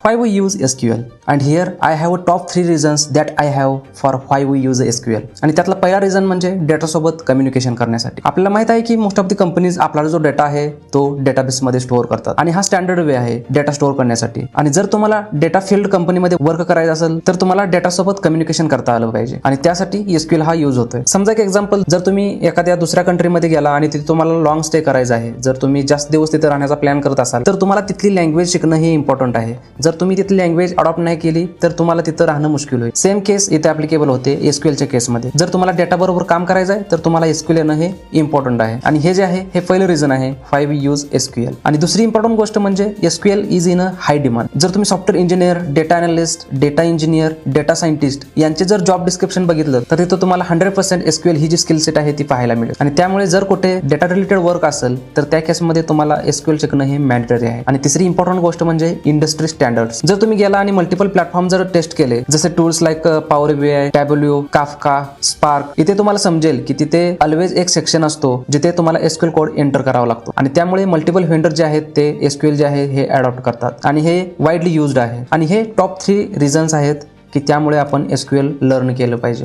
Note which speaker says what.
Speaker 1: Why we use SQL, and here I have a top 3 reasons that I have for why we use SQL. आणि त्यातला पहिला reason म्हणजे data सोबत communication करण्यासाठी. आपल्याला माहित आहे की मोस्ट ऑफ द कंपनीज आपला जो डेटा आहे तो डेटाबेस मध्ये स्टोअर करतात आणि हा स्टँडर्ड वे आहे डेटा स्टोअर करण्यासाठी. आणि जर तुम्हाला डेटा फील्ड कंपनीमध्ये वर्क करायचं असेल तर तुम्हाला डेटा सोबत कम्युनिकेशन करता आलं पाहिजे आणि त्यासाठी SQL हा यूज होतोय. समजा एक एक्झाम्पल, जर तुम्ही एखाद्या दुसऱ्या कंट्रीमध्ये गेला आणि तिथे तुम्हाला लॉंग स्टे करायचा आहे, जर तुम्ही जास्त दिवस तिथे राहण्याचा प्लॅन करत असाल तर तुम्हाला तिथली लँग्वेज शिकणं हे इम्पॉर्टंट आहे. जर तुम्ही तिथली लँग्वेज अडॉप्ट नाही केली तर तुम्हाला तिथं राहणं मुश्किल होईल. सेम केस इथे ऍप्लिकेबल होते SQLच्या केसमध्ये. जर तुम्हाला डेटा बरोबर काम करायचं आहे तर तुम्हाला SQL येणं हे इम्पॉर्टंट आहे आणि हे जे आहे हे पहिलं रिझन आहे व्हाय वी यूज SQL. आणि दुसरी इम्पॉर्टंट गोष्ट म्हणजे SQL is in a high demand. जर तुम्ही software engineer, data analyst, data engineer, data scientist यांचे जर जॉब डिस्क्रिप्शन बघितलं तर तिथं तुम्हाला 100% SQL ही जी स्किल सेट आहे ती पाहायला मिळेल. आणि त्यामुळे जर कुठे डेटा रिलेटेड वर्क असेल तर त्या केसमध्ये तुम्हाला SQL शिकणं हे मॅन्डेटरी आहे. आणि तिसरी इम्पॉर्टंट गोष्ट म्हणजे इंडस्ट्री स्टँडर्ड्स. जर तुम्ही गेला आणि मल्टिपल प्लॅटफॉर्म जर टेस्ट केले, जसे tools like power BI, Tableau, Kafka, Spark, इथे तुम्हाला समजेल की तिथे ऑलवेज एक सेक्शन असतो जिथे तुम्हाला SQL कोड एंटर करावा लागतो. आणि त्यामुळे मल्टिपल व्हेंडर जे आहेत ते SQL जे आहे हे अडॉप्ट करतात आणि हे वाईडली युज्ड आहे. आणि हे टॉप 3 रिझन्स आहेत की त्यामुळे आपण SQL लर्न केलं पाहिजे.